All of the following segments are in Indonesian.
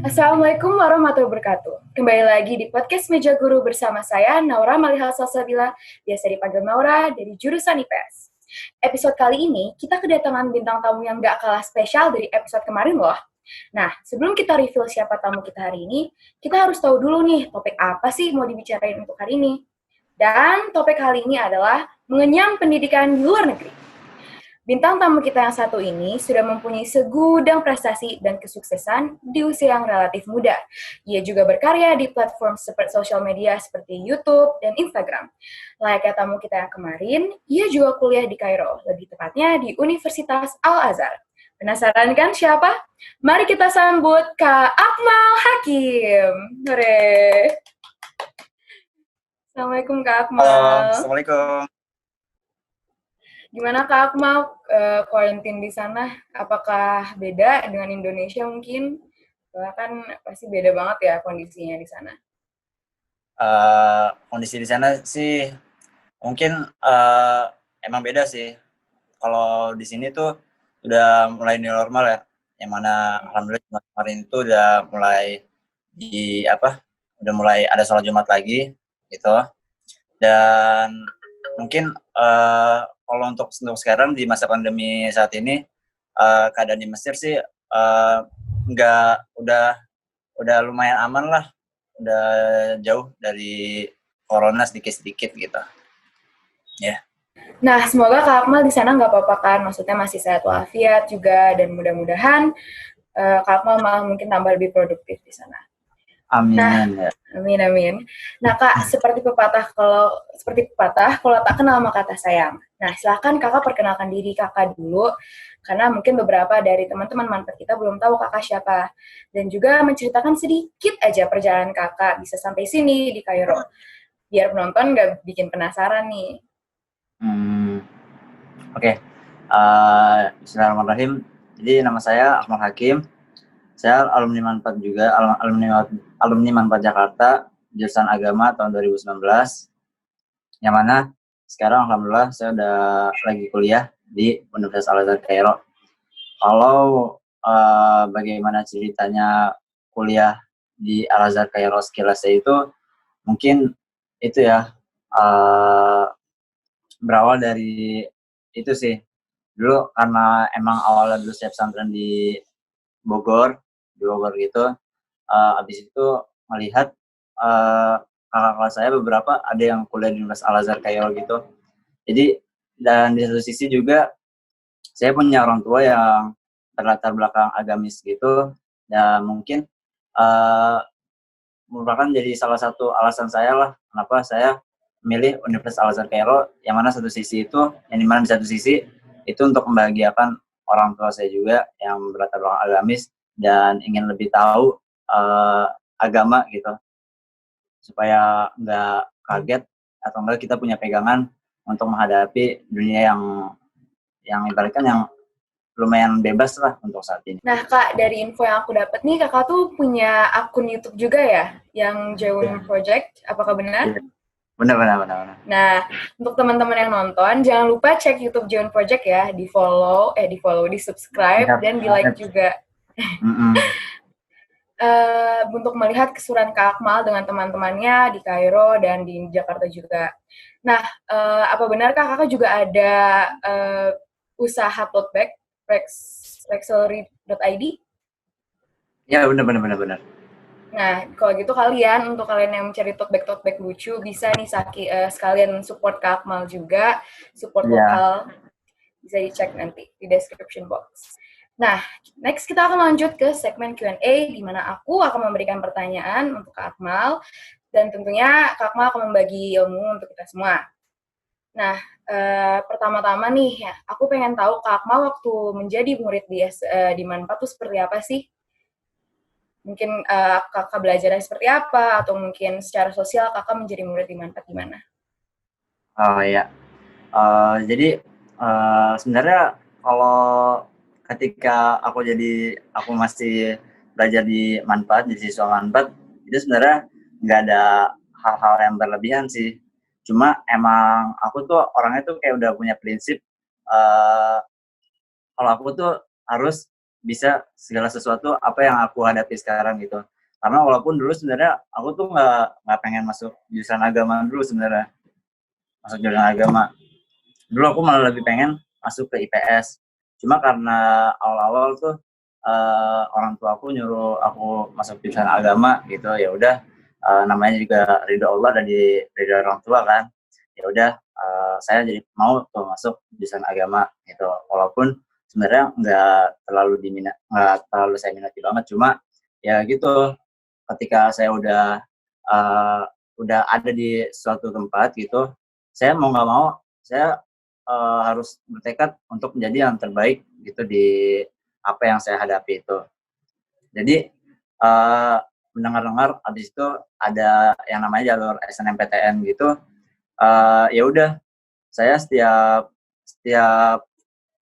Assalamualaikum warahmatullahi wabarakatuh. Kembali lagi di podcast Meja Guru bersama saya, Naura Maliha Salsabila, biasa dipanggil Naura, dari jurusan IPS. Episode kali ini, kita kedatangan bintang tamu yang gak kalah spesial dari episode kemarin loh. Nah, sebelum kita reveal siapa tamu kita hari ini, kita harus tahu dulu nih, topik apa sih mau dibicarain untuk hari ini. Dan topik kali ini adalah mengenyam pendidikan di luar negeri. Bintang tamu kita yang satu ini sudah mempunyai segudang prestasi dan kesuksesan di usia yang relatif muda. Ia juga berkarya di platform sosial media seperti YouTube dan Instagram. Layaknya tamu kita yang kemarin, ia juga kuliah di Kairo, lebih tepatnya di Universitas Al-Azhar. Penasaran kan siapa? Mari kita sambut Kak Akmal Hakim. Hore. Assalamualaikum Kak Akmal. Halo, Assalamualaikum. Gimana Kak Akmal kuarantin di sana? Apakah beda dengan Indonesia mungkin? Soalnya kan pasti beda banget ya kondisinya di sana. Kondisi di sana sih mungkin emang beda sih. Kalau di sini tuh udah mulai new normal ya, yang mana alhamdulillah kemarin itu udah mulai udah mulai ada sholat Jumat lagi gitu. Dan mungkin kalau untuk sekarang di masa pandemi saat ini keadaan di Mesir sih udah lumayan aman lah, udah jauh dari corona sedikit-sedikit gitu. Ya. Yeah. Nah, semoga Kak Akmal di sana nggak apa-apa kan, maksudnya masih sehat walafiat juga, dan mudah-mudahan Kak Akmal malah mungkin tambah lebih produktif di sana. Amin. Nah, amin. Nah Kak, seperti pepatah kalau tak kenal maka tak sayang. Nah, silakan Kakak perkenalkan diri Kakak dulu, karena mungkin beberapa dari teman-teman manfaat kita belum tahu Kakak siapa. Dan juga menceritakan sedikit aja perjalanan Kakak bisa sampai sini di Kairo. Biar penonton nggak bikin penasaran nih. Oke. Bismillahirrahmanirrahim. Jadi nama saya Akmal Hakim. Saya alumni Manfaat juga, alumni Manfaat Jakarta, jurusan agama tahun 2019. Yang mana sekarang alhamdulillah saya udah lagi kuliah di Universitas Al-Azhar Kairo. Kalau bagaimana ceritanya kuliah di Al-Azhar Kairo sekilasnya itu, mungkin itu ya berawal dari itu sih. Dulu karena emang awalnya dulu saya pesantren di Bogor gitu. Abis itu melihat kakak kelas saya beberapa ada yang kuliah di Universitas Al-Azhar Kairo gitu. Jadi, dan di satu sisi juga saya punya orang tua yang berlatar belakang agamis gitu, dan mungkin merupakan jadi salah satu alasan saya lah kenapa saya memilih Universitas Al-Azhar Kairo, yang mana di satu sisi itu untuk membahagiakan orang tua saya juga yang berlatar belakang agamis dan ingin lebih tahu agama gitu, supaya nggak kaget atau enggak kita punya pegangan untuk menghadapi dunia yang ibaratkan yang lumayan bebas lah untuk saat ini. Nah Kak, dari info yang aku dapat nih, Kakak tuh punya akun YouTube juga ya, yang Jeun Project, apakah benar? Yeah. Benar. Nah, untuk teman-teman yang nonton, jangan lupa cek YouTube Jeun Project ya, di follow, di subscribe, dan di like juga. Untuk melihat keseruan Kak Akmal dengan teman-temannya di Kairo dan di Jakarta juga. Nah, apa benarkah Kakak juga ada usaha tote bag, rexelry.id? Ya, benar. Nah, kalau gitu untuk kalian yang mencari tote bag lucu, bisa nih sekalian support Kak Akmal juga, support lokal, bisa dicek nanti di description box. Nah, next kita akan lanjut ke segmen Q&A, di mana aku akan memberikan pertanyaan untuk Kak Akmal, dan tentunya Kak Akmal akan membagi ilmu untuk kita semua. Nah, pertama-tama nih, ya, aku pengen tahu Kak Akmal waktu menjadi murid di Manfaat itu seperti apa sih? Mungkin kakak belajarnya seperti apa, atau mungkin secara sosial kakak menjadi murid di Manfaat gimana? Oh iya, jadi sebenarnya kalau ketika aku masih belajar di Manfaat, di siswa Manfaat, itu sebenarnya nggak ada hal-hal yang berlebihan sih. Cuma emang aku tuh orangnya tuh kayak udah punya prinsip kalau aku tuh harus bisa segala sesuatu apa yang aku hadapi sekarang gitu. Karena walaupun dulu sebenarnya aku tuh nggak pengen masuk jurusan agama dulu sebenarnya, masuk jurusan agama. Dulu aku malah lebih pengen masuk ke IPS. Cuma karena awal-awal tuh orang tua aku nyuruh aku masuk jurusan agama gitu, ya udah namanya juga ridho Allah dan di ridho orang tua kan. Ya udah saya jadi mau tuh masuk jurusan agama gitu. Walaupun sebenarnya nggak terlalu saya minati banget, cuma ya gitu ketika saya udah ada di suatu tempat gitu, saya mau nggak mau saya harus bertekad untuk menjadi yang terbaik gitu di apa yang saya hadapi itu. Jadi mendengar-dengar habis itu ada yang namanya jalur SNMPTN gitu, ya udah saya setiap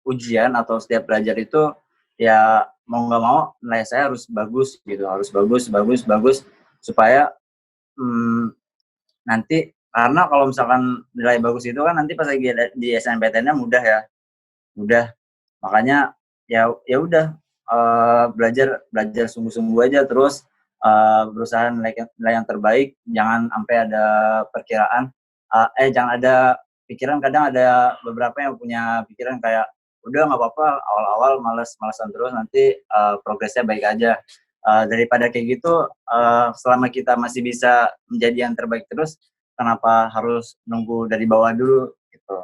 ujian atau setiap belajar itu ya mau nggak mau nilai saya harus bagus gitu, harus bagus bagus bagus supaya nanti karena kalau misalkan nilai bagus itu kan nanti pas lagi di SNMPTN-nya mudah. Makanya ya udah belajar sungguh-sungguh aja terus berusaha nilai yang terbaik, jangan sampai ada jangan ada pikiran. Kadang ada beberapa yang punya pikiran kayak udah nggak apa-apa awal-awal males-malesan terus nanti progresnya baik aja. Daripada kayak gitu, selama kita masih bisa menjadi yang terbaik terus, kenapa harus nunggu dari bawah dulu gitu.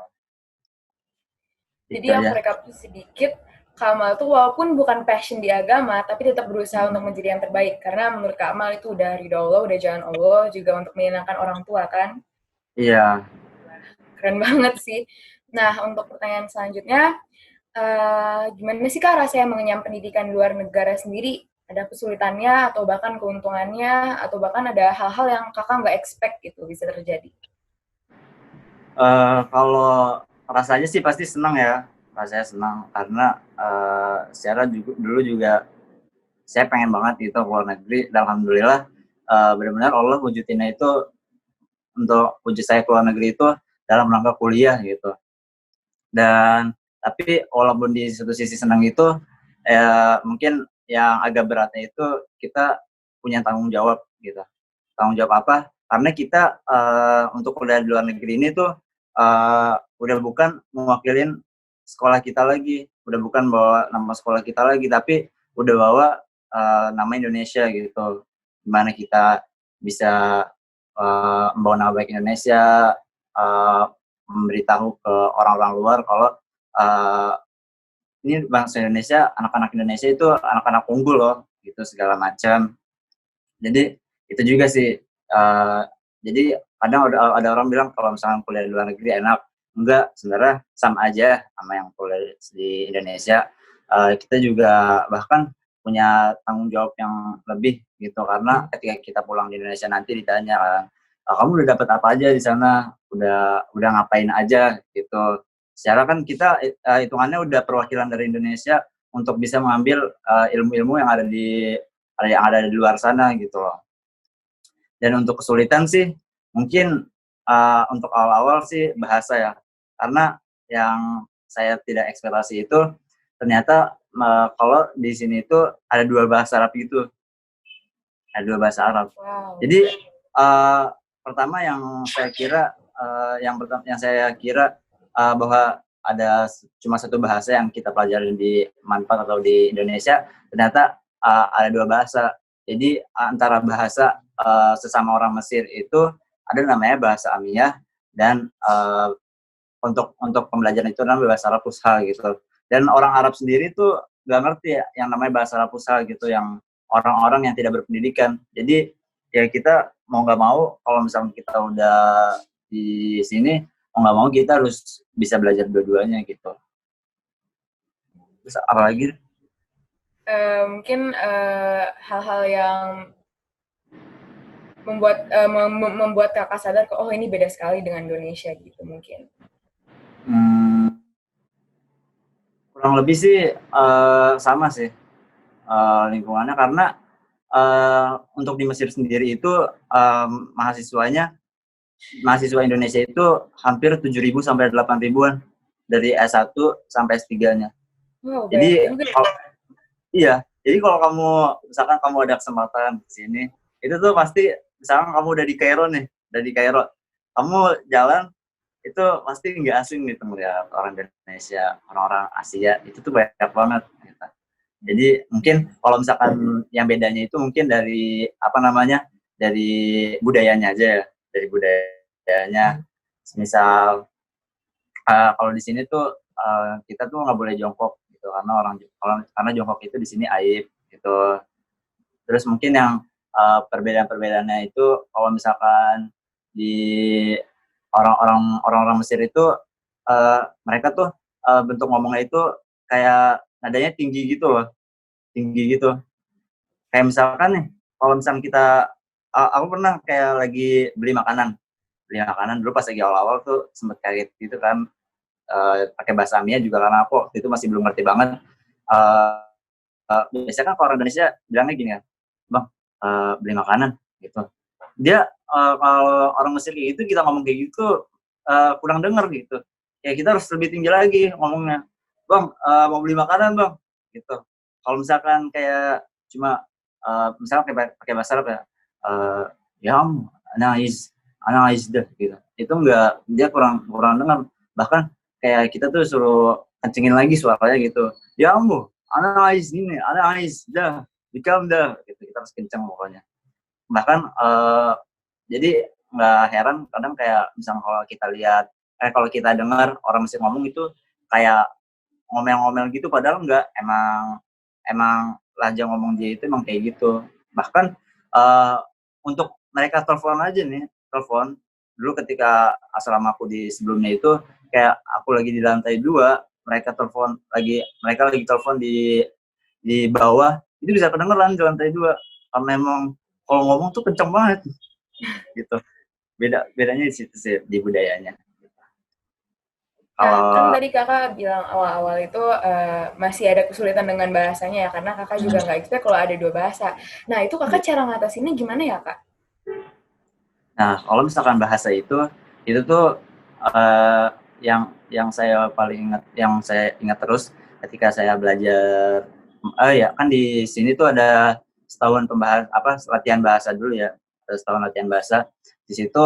Jadi Itu aku aja. rekap sedikit, Kamal tuh walaupun bukan passion di agama, tapi tetap berusaha untuk menjadi yang terbaik. Karena menurut Kamal itu udah ridho Allah, udah jalan Allah, juga untuk menyenangkan orang tua kan. Iya. Keren banget sih. Nah, untuk pertanyaan selanjutnya, gimana sih Kak rasanya mengenyam pendidikan di luar negara sendiri? Ada kesulitannya, atau bahkan keuntungannya, atau bahkan ada hal-hal yang kakak nggak expect gitu bisa terjadi? Kalau rasanya sih pasti senang ya, rasanya senang karena secara dulu juga saya pengen banget gitu ke luar negeri dan alhamdulillah benar-benar Allah wujudinnya itu untuk wujud saya ke luar negeri itu dalam rangka kuliah gitu. Dan tapi walaupun di satu sisi senang itu, mungkin yang agak beratnya itu kita punya tanggung jawab gitu. Tanggung jawab apa? Karena kita untuk kuliah di luar negeri ini tuh udah bukan mewakilin sekolah kita lagi, udah bukan bawa nama sekolah kita lagi, tapi udah bawa nama Indonesia gitu. Gimana kita bisa membawa nama baik Indonesia, memberitahu ke orang-orang luar kalau uh, ini bangsa Indonesia, anak-anak Indonesia itu anak-anak unggul loh, gitu segala macam. Jadi itu juga sih. Jadi kadang ada orang bilang kalau misalnya kuliah di luar negeri enak, enggak, sebenarnya sama aja sama yang kuliah di Indonesia. Kita juga bahkan punya tanggung jawab yang lebih gitu karena ketika kita pulang di Indonesia nanti ditanya kan, kamu udah dapat apa aja di sana, udah ngapain aja gitu. Secara kan kita hitungannya udah perwakilan dari Indonesia untuk bisa mengambil ilmu-ilmu yang ada di luar sana gitu loh. Dan untuk kesulitan sih mungkin untuk awal-awal sih bahasa ya, karena yang saya tidak ekspektasi itu ternyata kalau di sini itu ada 2 bahasa Arab gitu, ada 2 bahasa Arab. Wow. Jadi pertama yang saya kira bahwa ada cuma satu bahasa yang kita pelajari di Manfaat atau di Indonesia, ternyata ada 2 bahasa. Jadi antara bahasa sesama orang Mesir itu ada namanya bahasa Amiyah dan untuk pembelajaran itu namanya bahasa Arab Fusha gitu. Dan orang Arab sendiri tuh nggak ngerti ya yang namanya bahasa Arab Fusha gitu, yang orang-orang yang tidak berpendidikan. Jadi ya kita mau nggak mau kalau misalnya kita udah di sini, mau nggak mau kita harus bisa belajar dua-duanya gitu. Terus apa lagi? Mungkin hal-hal yang membuat kakak sadar oh ini beda sekali dengan Indonesia gitu mungkin. Kurang lebih sih sama sih lingkungannya, karena untuk di Mesir sendiri itu mahasiswa Indonesia itu hampir 7.000 sampai 8.000-an. dari S1 sampai S3-nya. Wow, Jadi banyak juga ya. iya, jadi kalau kamu misalkan kamu ada kesempatan di sini, itu tuh pasti misalkan kamu udah di Kairo nih, kamu jalan itu pasti nggak asing gitu ngeliat orang Indonesia, orang-orang Asia itu tuh banyak banget. Gitu. Jadi mungkin kalau misalkan yang bedanya itu mungkin dari dari budayanya aja ya, dari budayanya. Misal kalau di sini tuh kita tuh nggak boleh jongkok gitu karena jongkok itu di sini aib gitu. Terus mungkin yang perbedaan-perbedaannya itu kalau misalkan di orang-orang Mesir itu mereka tuh bentuk ngomongnya itu kayak nadanya tinggi gitu loh, tinggi gitu. Kayak misalkan nih, kalau misalkan aku pernah kayak lagi beli makanan dulu pas lagi awal-awal tuh sempet kaget gitu kan, pakai bahasa Amia juga karena aku waktu itu masih belum ngerti banget. Biasanya kan kalau orang Indonesia bilangnya gini kan, bang beli makanan gitu. Dia kalau orang Mesir kayak gitu kita ngomong kayak gitu kurang denger gitu. Ya kita harus lebih tinggi lagi ngomongnya. Bang mau beli makanan bang gitu. Kalau misalkan kayak cuma misalnya pakai bahasa Arab ya, ya anais deh gitu. Itu enggak, dia kurang kurang dengar. Bahkan kayak kita tuh suruh kencengin lagi suaranya gitu. Ya ampun, anais ini, anais dah, dikam dah gitu. Kita harus kenceng pokoknya. Bahkan jadi nggak heran kadang kayak misalnya kalau kita dengar orang Mesir ngomong itu kayak ngomel-ngomel gitu padahal enggak, emang lahja ngomong dia itu emang kayak gitu. Bahkan untuk mereka telepon dulu ketika asrama aku di sebelumnya itu kayak aku lagi di lantai 2, mereka lagi telepon di bawah, itu bisa kedengeran di lantai 2 karena emang kalau ngomong tuh kenceng banget gitu. Bedanya di situ sih, di budayanya. Nah, kan Kalau tadi kakak bilang awal-awal itu masih ada kesulitan dengan bahasanya ya, karena kakak juga nggak expect kalau ada dua bahasa. Nah, itu kakak cara ngatasinnya gimana ya, Kak? Nah, kalau misalkan bahasa itu tuh uh, yang saya paling ingat, yang saya ingat terus ketika saya belajar, ya kan di sini tuh ada setahun latihan bahasa dulu ya, ada setahun latihan bahasa. Di situ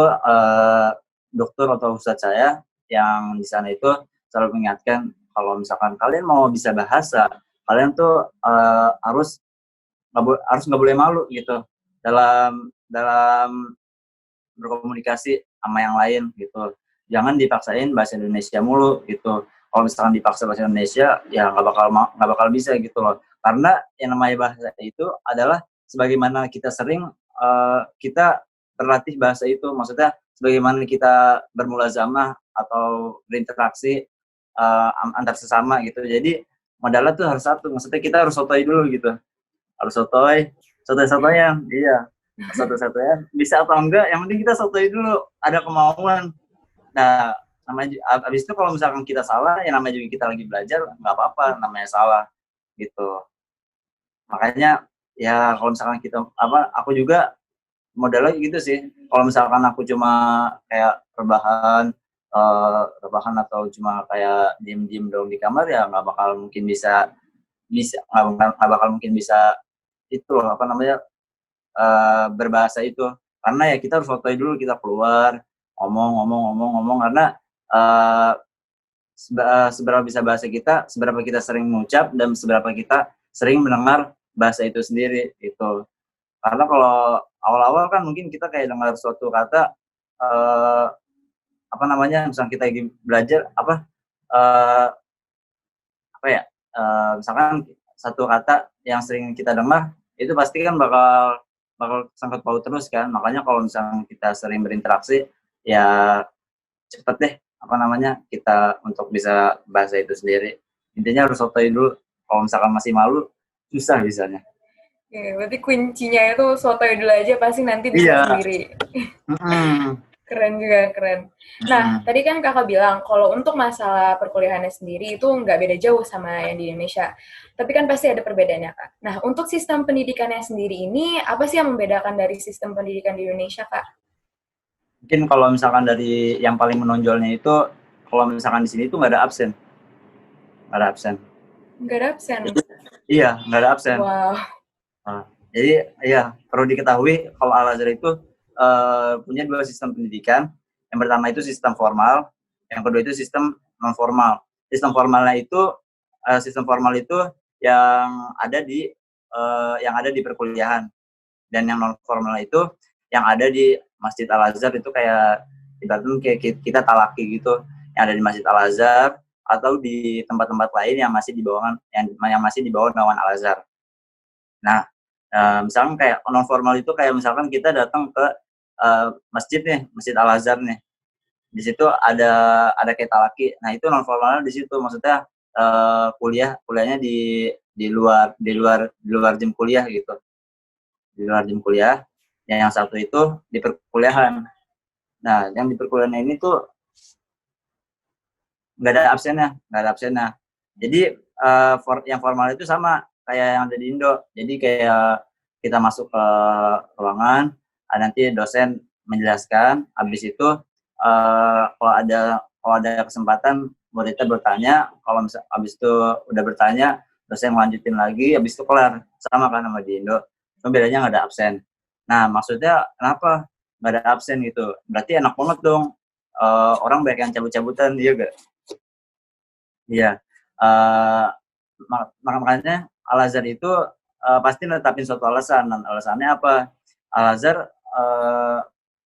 dokter atau ustadz saya yang di sana itu selalu mengingatkan kalau misalkan kalian mau bisa bahasa, kalian tuh harus nggak boleh malu gitu dalam dalam berkomunikasi sama yang lain gitu. Jangan dipaksain bahasa Indonesia mulu gitu. Kalau misalkan dipaksa bahasa Indonesia, ya nggak bakal bisa gitu loh. Karena yang namanya bahasa itu adalah sebagaimana kita sering kita berlatih bahasa itu. Maksudnya sebagaimana kita bermulazamah atau berinteraksi antar sesama gitu. Jadi modalnya tuh harus satu. Maksudnya kita harus sotoy dulu gitu. Harus sotoy-sotoyan. Iya, satu-satunya bisa atau enggak, yang penting kita sotoy dulu, ada kemauan. Nah, namanya abis itu kalau misalkan kita salah, ya namanya juga kita lagi belajar, nggak apa-apa, namanya salah gitu. Makanya ya kalau misalkan aku juga modalnya gitu sih. Kalau misalkan aku cuma kayak rebahan atau cuma kayak diem-diem dong di kamar, ya nggak bakal mungkin bisa bisa nggak bakal mungkin bisa itu berbahasa itu, karena ya kita harus fotoin dulu, kita keluar ngomong karena seberapa bisa bahasa kita, seberapa kita sering mengucap dan seberapa kita sering mendengar bahasa itu sendiri gitu. Karena kalau awal-awal kan mungkin kita kayak dengar suatu kata misalnya kita lagi belajar uh, misalkan satu kata yang sering kita dengar itu pasti kan bakal sangkut paut terus kan. Makanya kalau misalnya kita sering berinteraksi, ya cepet deh kita untuk bisa bahasa itu sendiri. Intinya harus sotoy dulu. Kalau misalkan masih malu, susah bisanya. Oke, berarti kuncinya itu sotoy dulu aja, pasti nanti bisa Iya. sendiri. Keren juga, keren. Nah, tadi kan kakak bilang kalau untuk masalah perkuliahannya sendiri itu nggak beda jauh sama yang di Indonesia. Tapi kan pasti ada perbedaannya, Kak. Nah, untuk sistem pendidikannya sendiri ini, apa sih yang membedakan dari sistem pendidikan di Indonesia, Kak? Mungkin kalau misalkan dari yang paling menonjolnya itu kalau misalkan di sini tuh nggak ada absen. Nggak ada absen. Nggak ada absen? Iya, nggak ada absen. Wow. Nah, jadi ya perlu diketahui kalau Al-Azhar itu punya dua sistem pendidikan. Yang pertama itu sistem formal, yang kedua itu sistem non formal. Sistem formal itu yang ada di perkuliahan, dan yang non formal itu yang ada di Masjid Al-Azhar. Itu kayak ibaratnya kayak kita talaki gitu, yang ada di Masjid Al-Azhar atau di tempat-tempat lain yang masih di bawah naungan Al-Azhar. Nah, misalkan kayak non formal itu kayak misalkan kita datang ke masjid nih, Masjid Al-Azhar nih. Di situ ada kayak talaki. Nah, itu non formalnya di situ. Maksudnya kuliahnya di luar jam kuliah gitu. Di luar jam kuliah. Yang satu itu di perkuliahan. Nah, yang di perkuliahan ini tuh nggak ada absennya. Jadi yang formal itu sama kayak yang ada di Indo. Jadi kayak kita masuk ke ruangan, nanti dosen menjelaskan. Habis itu kalau ada kesempatan muridnya bertanya. Kalau habis itu udah bertanya, dosen melanjutin lagi. Habis itu kelar. Sama kan sama di Indo. Cuma bedanya nggak ada absen. Nah, maksudnya kenapa nggak ada absen gitu? Berarti enak banget dong. Orang banyak yang cabut-cabutan, iya gak? Iya. Makanya Al-Azhar itu pasti netapin suatu alasan. Dan alasannya apa? Al-Azhar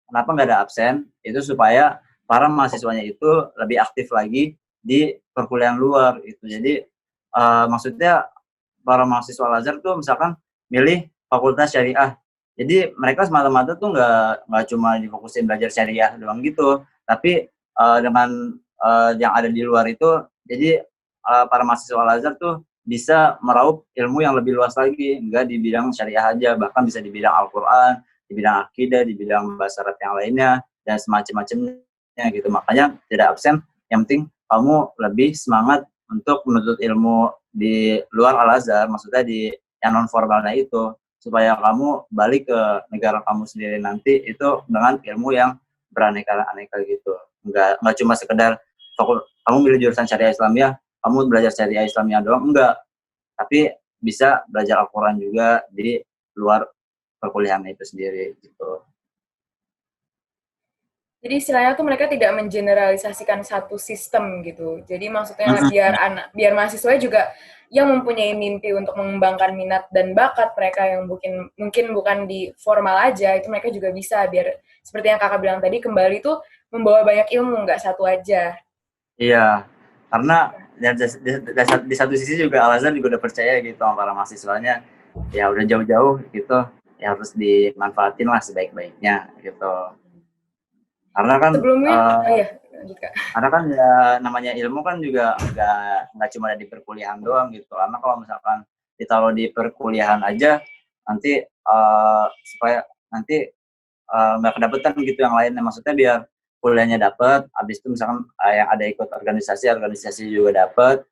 kenapa nggak ada absen? Itu supaya para mahasiswanya itu lebih aktif lagi di perkuliahan luar itu. Jadi maksudnya para mahasiswa Al-Azhar tuh misalkan milih fakultas syariah. Jadi mereka semata-mata tuh nggak cuma difokusin belajar syariah doang gitu, tapi dengan yang ada di luar itu, jadi para mahasiswa Al-Azhar tuh bisa meraup ilmu yang lebih luas lagi, enggak di bidang syariah aja, bahkan bisa di bidang Al-Quran, di bidang akidah, di bidang bahasa Arab yang lainnya, dan semacam-macamnya gitu. Makanya tidak absen, yang penting kamu lebih semangat untuk menuntut ilmu di luar Al-Azhar, maksudnya di yang non formalnya itu, supaya kamu balik ke negara kamu sendiri nanti itu dengan ilmu yang beraneka-aneka gitu. Enggak cuma sekedar kamu milih jurusan syariah Islamiyah, kamu belajar syariah Islamiyah doang, enggak. Tapi bisa belajar Al-Quran juga di luar perkuliahan itu sendiri gitu. Jadi istilahnya tuh mereka tidak mengeneralisasikan satu sistem gitu. Jadi maksudnya biar mahasiswa juga yang mempunyai mimpi untuk mengembangkan minat dan bakat mereka yang mungkin bukan di formal aja, itu mereka juga bisa biar seperti yang kakak bilang tadi, kembali tuh membawa banyak ilmu, nggak satu aja. Iya, karena di satu sisi juga Al-Azhar juga udah percaya gitu sama para mahasiswanya, ya udah jauh-jauh gitu, ya harus dimanfaatin lah sebaik-baiknya gitu. Karena kan Sebelumnya, iya, lanjut Kak. karena kan ya namanya ilmu kan juga nggak cuma ada di perkuliahan doang gitu. Karena kalau misalkan ditaruh di perkuliahan aja, nanti supaya nanti nggak kedapetan gitu yang lainnya. Maksudnya biar kuliahnya dapat, habis itu misalkan yang ada ikut organisasi juga dapat,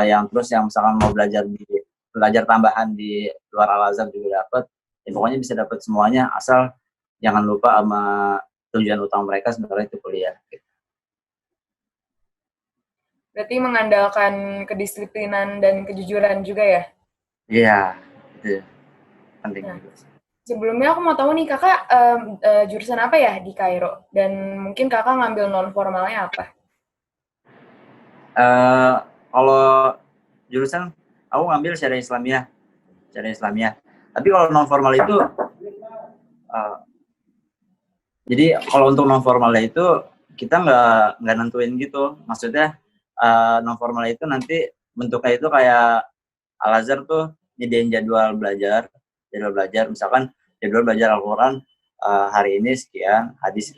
yang terus yang misalkan mau belajar tambahan di luar Al-Azhar juga dapat. Ya pokoknya bisa dapat semuanya, asal jangan lupa sama tujuan utama mereka sebenarnya itu kuliah. Gitu. Berarti mengandalkan kedisiplinan dan kejujuran juga ya? Iya, itu penting. Nah, sebelumnya aku mau tahu nih, kakak jurusan apa ya di Kairo? Dan mungkin kakak ngambil non-formalnya apa? Kalau jurusan, aku ngambil syariah Islamiyah. Tapi kalau non formal itu, jadi kalau untuk non formalnya itu kita nggak nentuin gitu. Maksudnya non formal itu nanti bentuknya itu kayak Al-Azhar tuh nyediain jadwal belajar, misalkan jadwal belajar Al-Quran hari ini sekian, hadis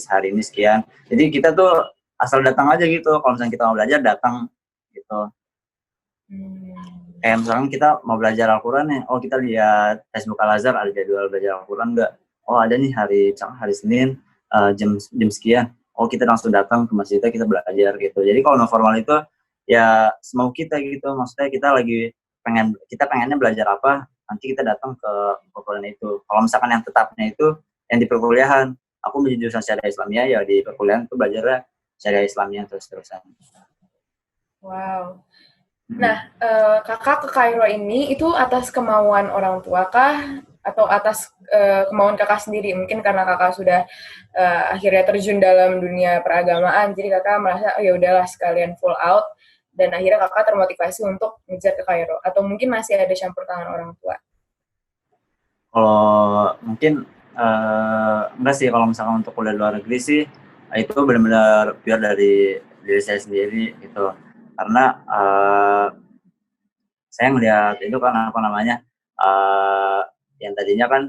hari ini sekian. Jadi kita tuh asal datang aja gitu. Kalau misalnya kita mau belajar, datang gitu. Kayak misalkan kita mau belajar Al-Quran nih, oh kita lihat Facebook Al-Azhar ada jadwal belajar Al-Quran nggak? Oh ada nih hari Senin jam sekian. Oh kita langsung datang ke masjidnya, kita belajar gitu. Jadi kalau non formal itu ya semau kita gitu. Maksudnya kita pengennya belajar apa, nanti kita datang ke perkuliahan itu. Kalau misalkan yang tetapnya itu yang di perkuliahan, aku menjadi jurusan syariah Islamiyah, ya di perkuliahan itu belajarnya syariah Islamnya terus-terusan. Wow. Nah, kakak ke Kairo ini itu atas kemauan orang tua kah? Atau atas kemauan kakak sendiri? Mungkin karena kakak sudah akhirnya terjun dalam dunia peragamaan, jadi kakak merasa, oh ya udahlah sekalian full out, dan akhirnya kakak termotivasi untuk ngejar ke Kairo. Atau mungkin masih ada campur tangan orang tua? Kalau mungkin enggak sih, kalau misalkan untuk kuliah luar negeri sih itu benar-benar pure dari diri saya sendiri gitu. Karena saya ngelihat itu kan apa namanya, yang tadinya kan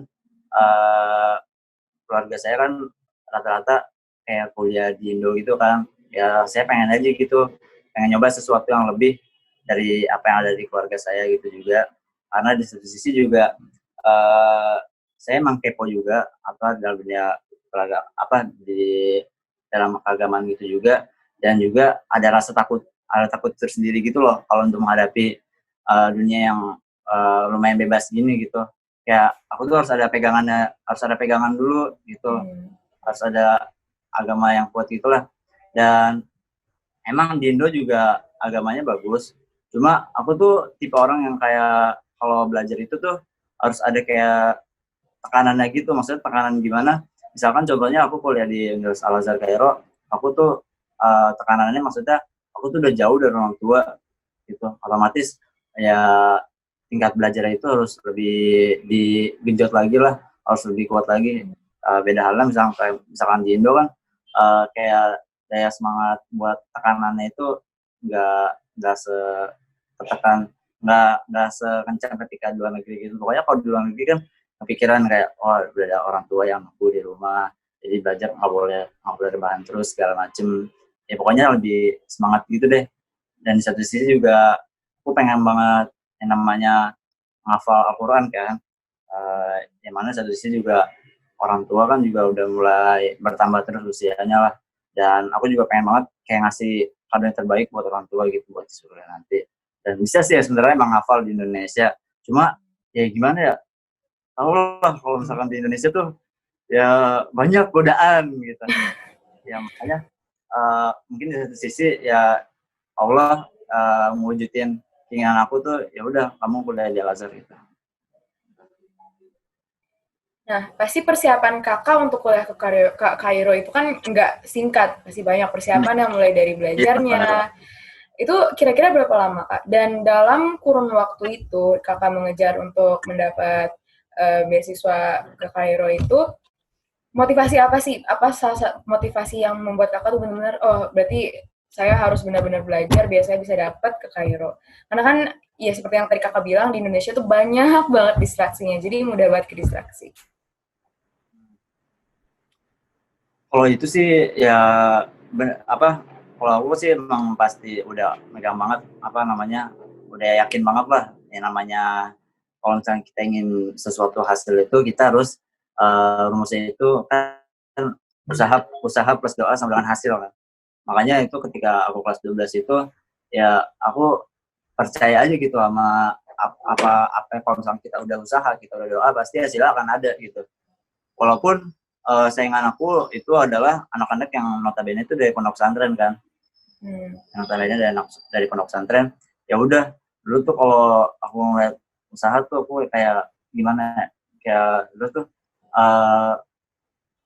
keluarga saya kan rata-rata kayak kuliah di Indo gitu kan. Ya saya pengen aja gitu, pengen nyoba sesuatu yang lebih dari apa yang ada di keluarga saya gitu juga. Karena di satu sisi juga saya emang kepo juga apa dalam dunia di dalam keagamaan gitu juga, dan juga ada takut tersendiri gitu loh kalau untuk menghadapi dunia yang lumayan bebas gini gitu. Kayak aku tuh harus ada pegangan dulu gitu, harus ada agama yang kuat gitulah. Dan emang di Indo juga agamanya bagus, cuma aku tuh tipe orang yang kayak kalau belajar itu tuh harus ada kayak tekanannya gitu. Maksudnya tekanan gimana, misalkan contohnya aku kuliah di Universitas Al-Azhar Kairo, aku tuh tekanannya maksudnya aku tuh udah jauh dari orang tua gitu, otomatis ya tingkat belajar itu harus lebih digenjot lagi lah, harus lebih kuat lagi. Beda halnya misalkan di Indo kan kayak daya semangat buat tekanannya itu nggak seketekan, nggak sekencang ketika di luar negeri gitu. Pokoknya kalau di luar negeri kan kepikiran kayak, oh udah ada orang tua yang nunggu di rumah, jadi belajar nggak boleh rebahan terus segala macem. Ya pokoknya lebih semangat gitu deh. Dan di satu sisi juga aku pengen banget yang namanya ngafal Al-Quran kan. Yang mana satu sisi juga orang tua kan juga udah mulai bertambah terus usianya lah. Dan aku juga pengen banget kayak ngasih kado yang terbaik buat orang tua gitu, buat sekolah nanti. Dan bisa sih ya sebenarnya emang ngafal di Indonesia. Cuma ya gimana ya, tau lah kalau misalkan di Indonesia tuh ya banyak godaan gitu. Ya makanya mungkin di satu sisi ya Allah mewujudin keinginan aku tuh, ya udah kamu kuliah di Al-Azhar gitu. Nah, pasti persiapan kakak untuk kuliah ke Kairo itu kan nggak singkat, pasti banyak persiapan yang mulai dari Iya, belajarnya. Itu kira-kira berapa lama, Kak? Dan dalam kurun waktu itu, kakak mengejar untuk mendapat beasiswa ke Kairo itu, motivasi apa sih? Apa motivasi yang membuat kakak tuh benar-benar, oh berarti saya harus benar-benar belajar biar saya bisa dapat ke Kairo. Karena kan, ya seperti yang tadi kakak bilang, di Indonesia tuh banyak banget distraksinya, jadi mudah banget ke distraksi. Kalau itu sih ya kalau aku sih emang pasti udah megang banget apa namanya, udah yakin banget lah yang namanya kalau misalnya kita ingin sesuatu hasil itu kita harus rumusnya itu kan usaha plus doa sama dengan hasil kan. Makanya itu ketika aku kelas 12 itu ya aku percaya aja gitu sama apa kalau misalnya kita udah usaha, kita udah doa, pasti hasilnya akan ada gitu. Walaupun saingan aku itu adalah anak-anak yang notabene itu dari pondok pesantren kan. Yang notabene dari pondok pesantren. Ya udah, dulu tuh kalau aku ngeliat usaha tuh aku kayak gimana, kayak dulu tuh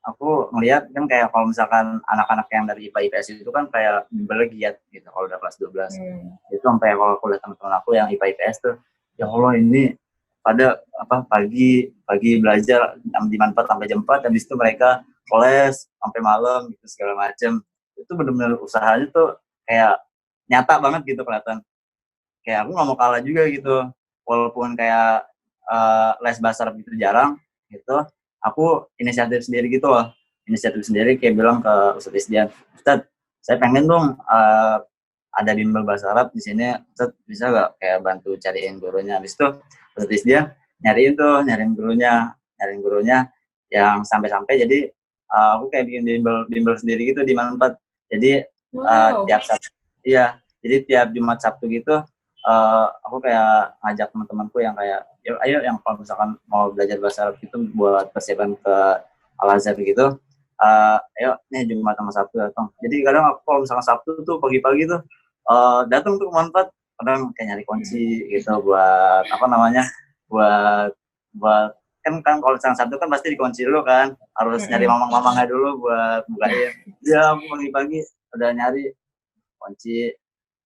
aku ngeliat kan kayak kalau misalkan anak-anak yang dari IPA IPS itu kan kayak bimbelnya giat gitu kalau udah kelas 12. Itu sampai kalau aku lihat teman-teman aku yang IPA IPS tuh, ya Allah ini pada pagi belajar di manfaat sampai jam 4, habis itu mereka kelas sampai malam gitu segala macam. Itu benar-benar usahanya tuh kayak nyata banget gitu kelihatan. Kayak aku nggak mau kalah juga gitu, walaupun kayak les bahasa Arab gitu jarang gitu, aku inisiatif sendiri kayak bilang ke Ustadz Isdian, Ustadz saya pengen dong ada bimbel bahasa Arab di sini, Ustadz bisa nggak kayak bantu cariin gurunya. Habis itu Ustadz Isdian nyariin gurunya yang sampai jadi aku kayak bikin bimbel sendiri gitu di Manfaat. Jadi tiap Sabtu, iya, jadi tiap Jumat Sabtu gitu aku kayak ngajak teman-temanku yang kayak ayo yang kalau misalkan mau belajar bahasa Arab itu buat persiapan ke Al-Azhar gitu, ayo nih Jumat sama Sabtu datang. Jadi kadang aku kalau misalkan Sabtu tuh pagi-pagi tuh datang tuh ke Manfaat, kadang kayak nyari kunci gitu buat apa namanya, buat buat kan kalau misalkan Sabtu kan pasti dikunci dulu kan, harus nyari mamang-mamangnya dulu buat bukain. Ya aku pagi-pagi udah nyari kunci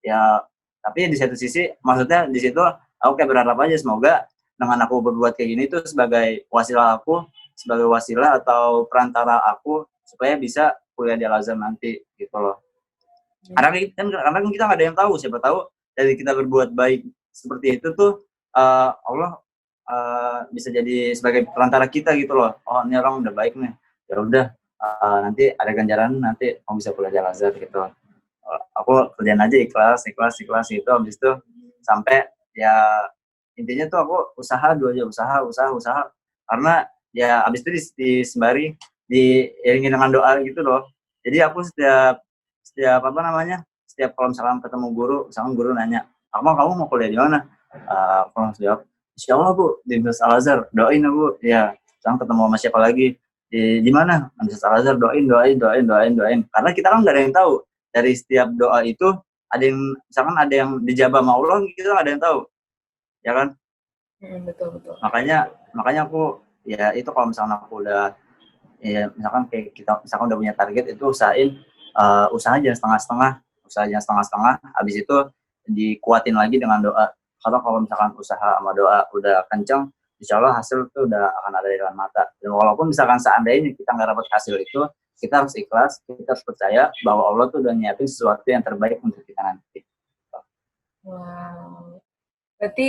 ya, tapi di satu sisi maksudnya di situ aku kayak berharap aja semoga dengan aku berbuat kayak gini tuh sebagai wasilah atau perantara aku supaya bisa kuliah di Al-Azhar nanti gitu loh. Karena kita nggak ada yang tahu, siapa tahu dari kita berbuat baik seperti itu tuh Allah bisa jadi sebagai perantara kita gitu loh. Oh ini orang udah baik nih, ya udah nanti ada ganjaran, nanti kamu bisa kuliah di Al-Azhar gitu. Aku kerjain aja ikhlas gitu, habis itu sampai ya intinya tuh aku usaha karena ya habis itu disembari diiringi dengan doa gitu loh. Jadi aku setiap kalau misalkan ketemu guru, misalkan guru nanya, kamu mau kuliah di mana? Aku langsung jawab, Insya Allah Bu, di Universitas Al-Azhar, doain ya Bu. Ya, sekarang ketemu sama siapa lagi? Di mana? Universitas Al-Azhar, doain. Karena kita kan nggak ada yang tahu. Dari setiap doa itu, misalkan ada yang dijabah sama Allah, kita nggak ada yang tahu. Ya kan? Betul. Makanya aku, ya itu kalau misalkan aku udah, ya misalkan kayak kita, misalkan udah punya target, itu usaha jangan setengah-setengah, habis itu dikuatin lagi dengan doa. Kalau misalkan usaha sama doa udah kenceng, insya Allah hasil itu udah akan ada di depan mata. Dan walaupun misalkan seandainya kita nggak dapat hasil itu, kita harus ikhlas, kita harus percaya bahwa Allah tuh udah nyiapin sesuatu yang terbaik untuk kita nanti. Wow. Berarti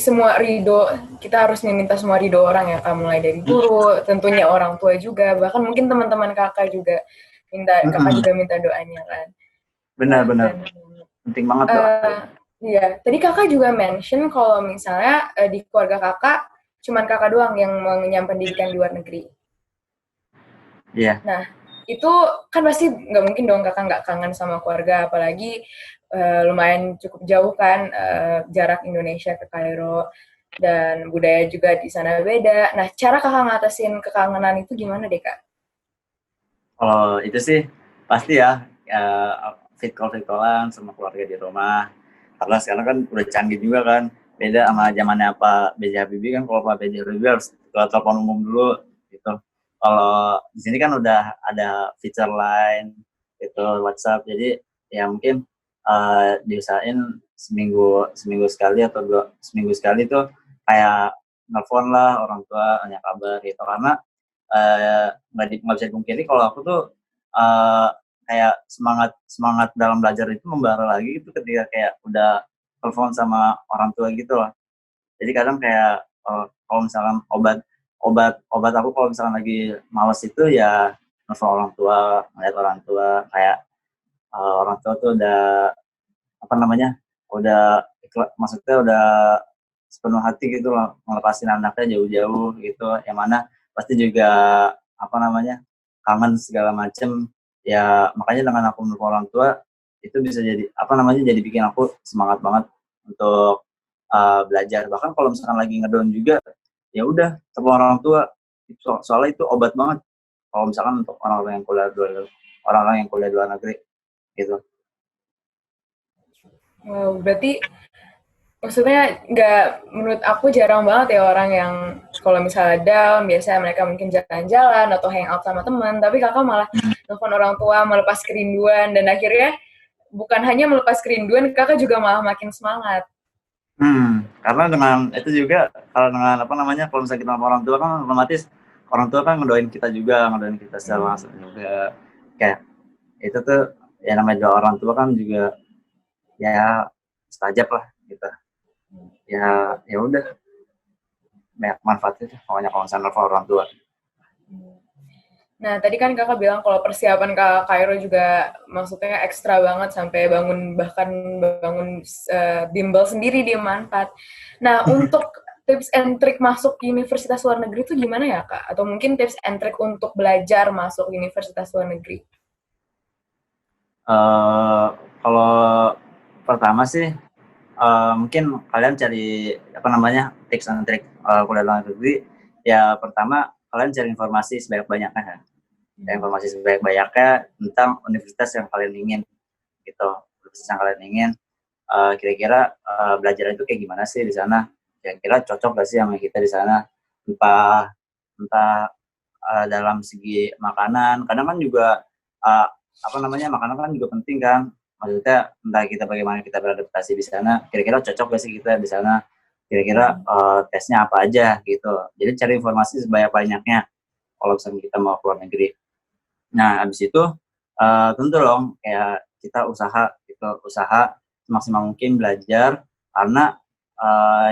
semua ridho, kita harus meminta semua ridho orang ya Kak, mulai dari guru, tentunya orang tua juga, bahkan mungkin teman-teman kakak juga kakak juga minta doanya kan. Benar. Penting banget doa. Iya, tadi kakak juga mention kalau misalnya di keluarga kakak cuman kakak doang yang mengenyam pendidikan di luar negeri. Iya. Nah, itu kan pasti nggak mungkin dong kakak nggak kangen sama keluarga, apalagi lumayan cukup jauh kan jarak Indonesia ke Kairo, dan budaya juga di sana beda. Nah, cara kakak ngatasin kekangenan itu gimana deh Kak? Kalau itu sih pasti ya fit call-an sama keluarga di rumah. Karena sekarang kan udah canggih juga kan, beda sama zamannya Pak B.J. Habibie kan. Kalau Pak B.J. Habibie harus telepon umum dulu gitu. Kalau di sini kan udah ada feature line itu WhatsApp, jadi ya mungkin diusahain seminggu sekali atau seminggu sekali tuh kayak nelfon lah orang tua, tanya kabar gitu. Karena nggak bisa dipungkiri kalau aku tuh kayak semangat dalam belajar itu membara lagi itu ketika kayak udah telepon sama orang tua gitu loh. Jadi kadang kayak kalau misalkan obat aku kalau misalkan lagi malas itu ya nelfon orang tua, ngeliat orang tua, kayak orang tua tuh udah maksudnya udah sepenuh hati gitu loh ngelepasin anaknya jauh-jauh gitu, yang mana pasti juga kangen segala macem ya. Makanya dengan aku menelpon orang tua itu bisa jadi jadi bikin aku semangat banget untuk belajar. Bahkan kalau misalkan lagi ngedown juga ya udah telepon orang tua, soalnya itu obat banget kalau misalkan untuk orang-orang yang kuliah di luar negeri gitu. Wow, berarti maksudnya menurut aku jarang banget ya orang yang kalau misalnya down, biasanya mereka mungkin jalan-jalan atau hangout sama teman, tapi kakak malah telepon orang tua, melepas kerinduan, dan akhirnya bukan hanya melepas kerinduan, kakak juga malah makin semangat. Karena dengan itu juga, kalau misalnya kita sama orang tua kan otomatis orang tua kan ngedoain kita secara langsung juga. Kayak itu tuh ya namanya doa orang tua kan juga ya mustajab lah gitu. Ya udah, banyak manfaatnya pokoknya kalau misalnya orang tua. Nah, tadi kan kakak bilang kalau persiapan ke Kairo juga maksudnya ekstra banget sampai bahkan bangun bimbel sendiri di Manfaat. Nah, untuk tips and trick masuk universitas luar negeri itu gimana ya Kak? Atau mungkin tips and trick untuk belajar masuk universitas luar negeri? Kalau pertama sih mungkin kalian cari tips and trick kuliah luar negeri. Ya pertama kalian cari informasi sebanyak-banyaknya kan. Cari informasi sebanyak-banyaknya tentang universitas yang kalian ingin gitu. Universitas yang kalian ingin, kira-kira belajar itu kayak gimana sih di sana, kira-kira cocok gak sih sama kita di sana, entah dalam segi makanan, kadang kan juga makanan kan juga penting kan, maksudnya entah kita bagaimana kita beradaptasi di sana, kira-kira cocok gak sih kita di sana, kira-kira tesnya apa aja gitu. Jadi cari informasi sebanyak-banyaknya kalau misalnya kita mau keluar negeri. Nah habis itu tentu dong kayak kita usaha semaksimal mungkin belajar, karena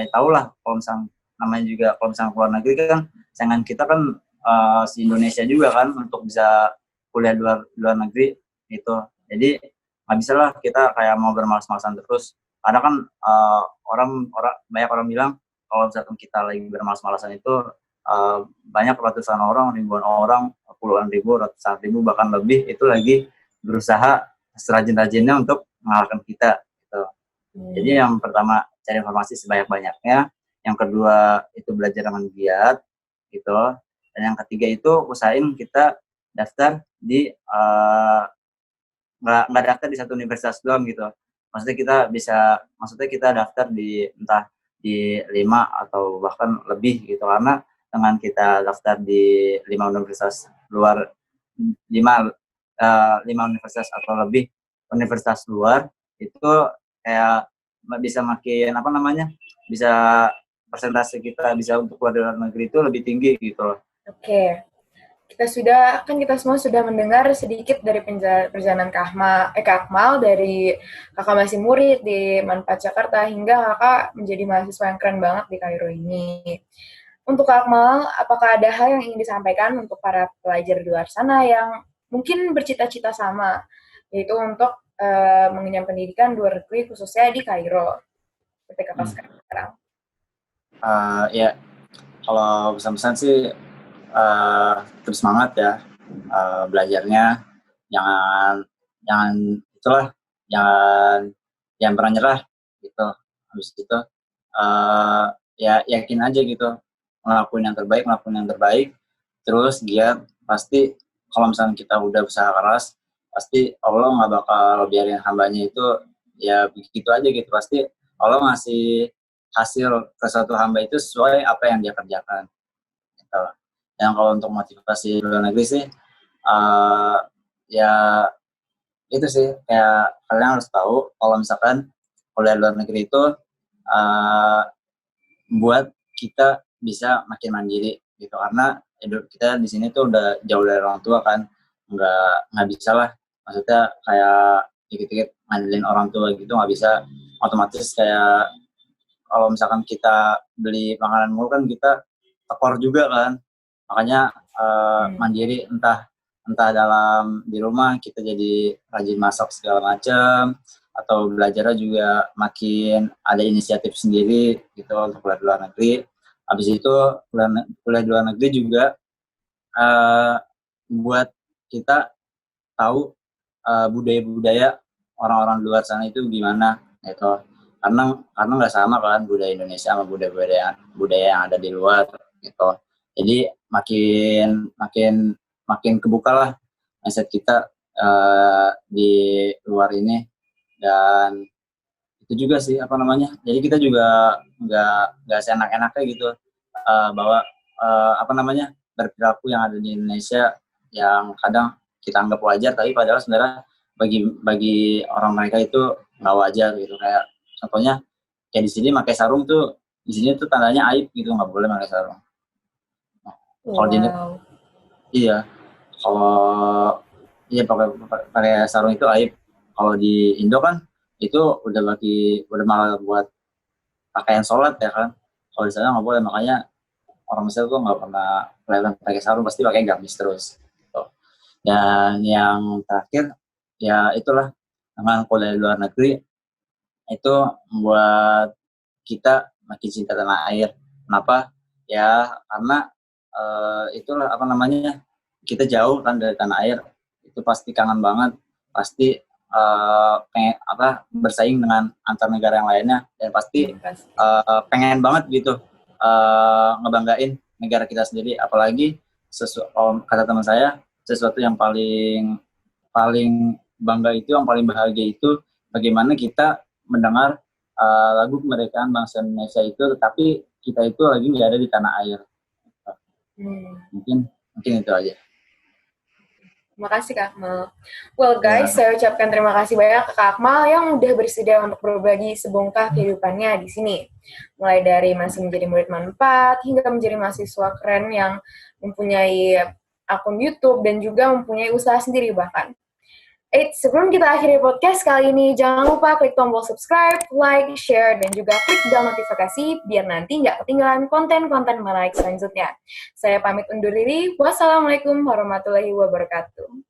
tahulah kalau misalnya namanya juga kalau misalnya keluar negeri kan saingan kita kan si Indonesia juga kan untuk bisa kuliah luar negeri itu. Jadi nggak bisa lah kita kayak mau bermalas-malasan terus, karena kan banyak orang bilang kalau misalkan kita lagi bermalas-malasan itu banyak ratusan orang, ribuan orang, puluhan ribu, ratusan ribu bahkan lebih itu lagi berusaha serajin-rajinnya untuk mengalahkan kita gitu. Jadi yang pertama cari informasi sebanyak-banyaknya, yang kedua itu belajar dengan giat gitu, dan yang ketiga itu usahain kita daftar di nggak daftar di satu universitas doang gitu. Maksudnya kita daftar di entah di 5 atau bahkan lebih gitu, karena dengan kita daftar di 5 universitas luar 5 universitas atau lebih universitas luar itu kayak bisa makin bisa persentase kita bisa untuk keluar dari luar negeri itu lebih tinggi gitu loh. Oke. Kita semua sudah mendengar sedikit dari perjalanan Kak Akmal dari Kakak masih murid di Manfaat Jakarta hingga Kakak menjadi mahasiswa yang keren banget di Kairo ini. Untuk Kak Akmal, apakah ada hal yang ingin disampaikan untuk para pelajar di luar sana yang mungkin bercita-cita sama, yaitu untuk mengenyam pendidikan luar negeri khususnya di Kairo, seperti Kakak sekarang? Ya, kalau pesan-pesan sih terus semangat ya belajarnya, jangan itulah, jangan pernah nyerah gitu. Habis itu ya yakin aja gitu, ngelakuin yang terbaik, terus giat. Pasti kalau misalnya kita udah usaha keras, pasti Allah nggak bakal biarin hambanya itu ya begitu aja gitu. Pasti Allah ngasih hasil ke satu hamba itu sesuai apa yang dia kerjakan gitu. Yang kalau untuk motivasi luar negeri sih ya itu sih, kayak kalian harus tahu kalau misalkan kuliah luar negeri itu buat kita bisa makin mandiri gitu, karena hidup kita di sini tuh udah jauh dari orang tua kan, nggak bisa lah, maksudnya kayak dikit-dikit ngandelin orang tua gitu nggak bisa. Otomatis kayak kalau misalkan kita beli makanan mulu kan kita tekor juga kan, makanya mandiri, entah dalam di rumah kita jadi rajin masak segala macam, atau belajarnya juga makin ada inisiatif sendiri gitu untuk kuliah di luar negeri. Habis itu kuliah di luar negeri juga buat kita tahu budaya-budaya orang-orang di luar sana itu gimana gitu, karena nggak sama kan budaya Indonesia sama budaya yang ada di luar gitu. Jadi makin kebuka lah mindset kita di luar ini. Dan itu juga sih jadi kita juga nggak seenak-enaknya gitu bahwa berperilaku yang ada di Indonesia yang kadang kita anggap wajar, tapi padahal sebenarnya bagi orang mereka itu nggak wajar gitu. Kayak contohnya kayak di sini pakai sarung tuh, di sini tuh tandanya aib gitu, nggak boleh pakai sarung. Kalau iya, kalau pakai sarung itu aib. Kalau di Indo kan itu udah malah buat pakaian sholat ya kan. Kalau di sana nggak boleh, makanya orang Mesir tuh nggak pernah kelihatan pakai sarung, pasti pakai gamis terus. Gitu. Dan yang terakhir ya itulah, dengan kuliah di luar negeri itu membuat kita makin cinta tanah air. Kenapa? Ya karena itulah kita jauh kan dari tanah air, itu pasti kangen banget, pasti bersaing dengan antar negara yang lainnya, dan pasti pengen banget gitu ngebanggain negara kita sendiri, apalagi kata teman saya, sesuatu yang paling bangga itu, yang paling bahagia itu bagaimana kita mendengar lagu kemerdekaan bangsa Indonesia itu, tetapi kita itu lagi nggak ada di tanah air. Mungkin itu aja. Terima kasih Kak Akmal. Well guys, saya ucapkan terima kasih banyak ke Kak Akmal yang udah bersedia untuk berbagi sebongkah kehidupannya di sini. Mulai dari masih menjadi murid manfaat hingga menjadi mahasiswa keren yang mempunyai akun YouTube dan juga mempunyai usaha sendiri bahkan. Sebelum kita akhiri podcast kali ini, jangan lupa klik tombol subscribe, like, share, dan juga klik bel notifikasi biar nanti nggak ketinggalan konten-konten menarik selanjutnya. Saya pamit undur diri. Wassalamualaikum warahmatullahi wabarakatuh.